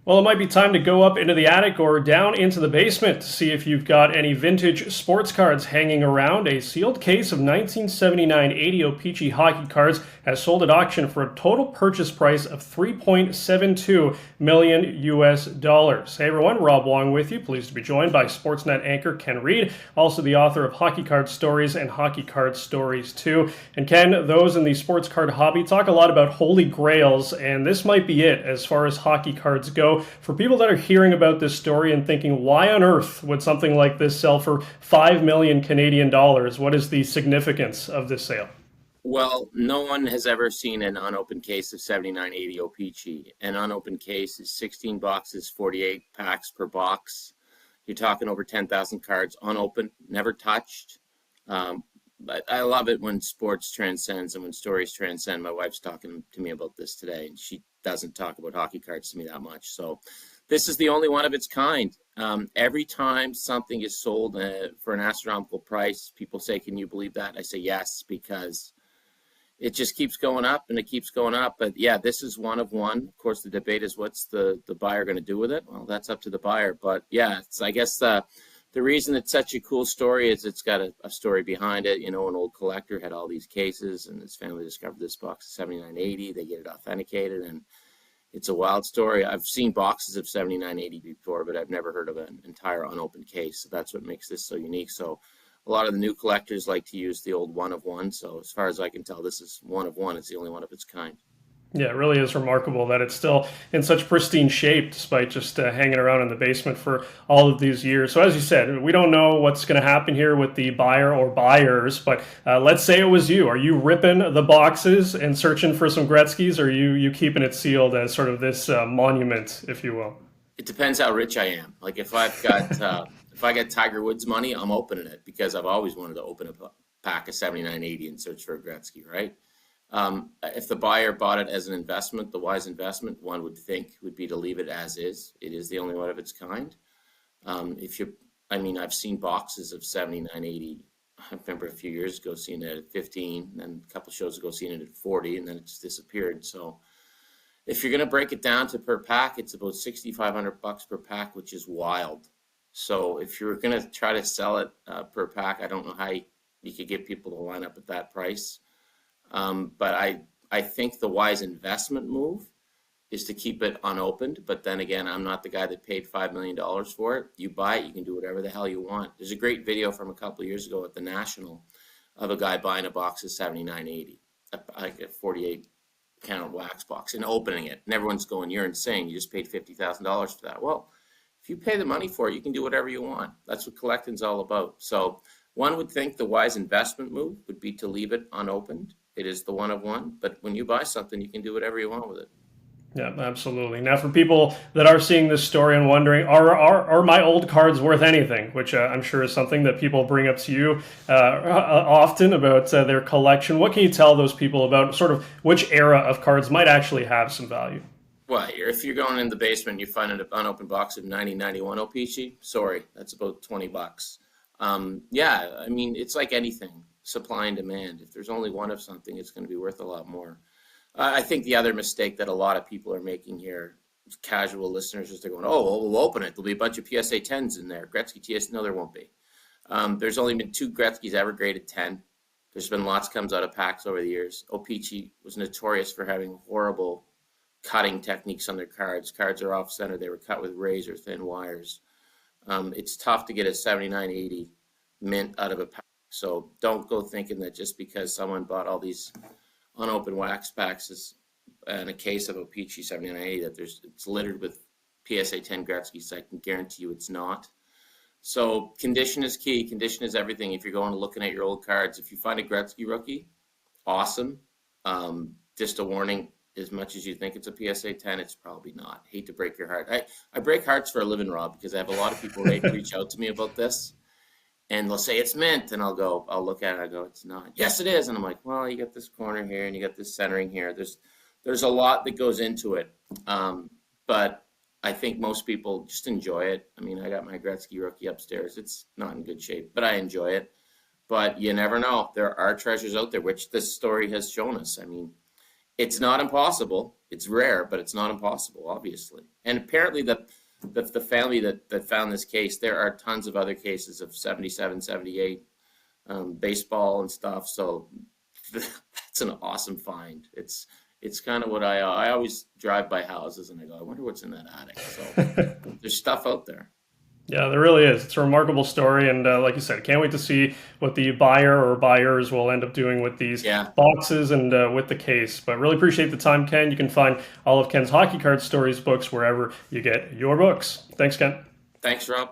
Well, it might be time to go up into the attic or down into the basement to see if you've got any vintage sports cards hanging around. A sealed case of 1979 80 O-Pee-Chee hockey cards has sold at auction for a total purchase price of 3.72 million US dollars. Hey everyone, Rob Wong with you. Pleased to be joined by Sportsnet anchor Ken Reid, also the author of Hockey Card Stories and Hockey Card Stories 2. And Ken, those in the sports card hobby talk a lot about holy grails, and this might be it as far as hockey cards go. For people that are hearing about this story and thinking, why on earth would something like this sell for 5 million Canadian dollars? What is the significance of this sale? Well, no one has ever seen an unopened case of 7980 O-Pee-Chee. An unopened case is 16 boxes, 48 packs per box. You're talking over 10,000 cards unopened, never touched. But I love it when sports transcends and when stories transcend. My wife's talking to me about this today, and she doesn't talk about hockey cards to me that much. So this is the only one of its kind. Every time something is sold for an astronomical price, people say, "Can you believe that?" I say yes, because it just keeps going up and it keeps going up. But yeah, this is one of one. Of course, the debate is what's the buyer going to do with it? Well, that's up to the buyer. But yeah, it's, I guess the reason it's such a cool story is it's got a story behind it. You know, an old collector had all these cases and his family discovered this box of 7980. They get it authenticated, and it's a wild story. I've seen boxes of 7980 before, but I've never heard of an entire unopened case. So that's what makes this so unique. So a lot of the new collectors like to use the old one of one. So as far as I can tell, this is one of one. It's the only one of its kind. Yeah, it really is remarkable that it's still in such pristine shape despite just hanging around in the basement for all of these years. So, as you said, we don't know what's going to happen here with the buyer or buyers, but let's say it was you. Are you ripping the boxes and searching for some Gretzky's, or are you keeping it sealed as sort of this monument, if you will? It depends how rich I am. Like if I've got if I got Tiger Woods money, I'm opening it because I've always wanted to open a pack of 7980 and search for a Gretzky, right? If the buyer bought it as an investment, the wise investment, one would think would be to leave it as is. It is the only one of its kind. If you, I mean, I've seen boxes of 7980. I remember a few years ago seeing it at 15, and then a couple shows ago seeing it at 40, and then it just disappeared. So if you're going to break it down to per pack, it's about 6,500 bucks per pack, which is wild. So if you're going to try to sell it per pack, I don't know how you could get people to line up at that price. But I think the wise investment move is to keep it unopened. But then again, I'm not the guy that paid $5 million for it. You buy it, you can do whatever the hell you want. There's a great video from a couple of years ago at the National of a guy buying a box of 7980, like a 48 count wax box, and opening it. And everyone's going, "You're insane. You just paid $50,000 for that." Well, if you pay the money for it, you can do whatever you want. That's what collecting's all about. So one would think the wise investment move would be to leave it unopened. It is the one of one, but when you buy something, you can do whatever you want with it. Yeah, absolutely. Now, for people that are seeing this story and wondering, are my old cards worth anything? Which I'm sure is something that people bring up to you often about their collection. What can you tell those people about sort of which era of cards might actually have some value? Well, if you're going in the basement, and you find an unopened box of 1991 O-Pee-Chee, sorry, that's about 20 bucks. Yeah, I mean, it's like anything, supply and demand. If there's only one of something, it's going to be worth a lot more. I think the other mistake that a lot of people are making here, casual listeners, is they're going, "Oh, well, we'll open it. There'll be a bunch of PSA 10s in there. Gretzky TS." No, there won't be. There's only been two Gretzky's ever graded 10. There's been lots comes out of packs over the years. O-Pee-Chee was notorious for having horrible cutting techniques on their cards. Cards are off center. They were cut with razor thin wires. It's tough to get a 7980 mint out of a pack. So don't go thinking that just because someone bought all these unopened wax packs and a case of O-Pee-Chee 7980 that it's littered with PSA 10 Gretzky's. I can guarantee you it's not. So condition is key. Condition is everything. If you're going to looking at your old cards, if you find a Gretzky rookie, awesome. Just a warning, as much as you think it's a PSA 10, it's probably not. Hate to break your heart. I break hearts for a living, Rob, because I have a lot of people reach out to me about this. And they'll say it's mint, and I'll look at it, I go, "It's not." "Yes, it is." And I'm like, "Well, you got this corner here, and you got this centering here. There's a lot that goes into it." But I think most people just enjoy it. I mean, I got my Gretzky rookie upstairs. It's not in good shape, but I enjoy it. But you never know. There are treasures out there, which this story has shown us. I mean, It's not impossible. It's rare, but it's not impossible, obviously. And apparently the family that found this case, there are tons of other cases of 77, 78 baseball and stuff. So that's an awesome find. It's kind of what I always drive by houses and I go, I wonder what's in that attic. So there's stuff out there. Yeah, there really is. It's a remarkable story, and like you said, can't wait to see what the buyer or buyers will end up doing with these boxes and with the case. But really appreciate the time, Ken. You can find all of Ken's Hockey Card Stories books wherever you get your books. Thanks, Ken. Thanks, Rob.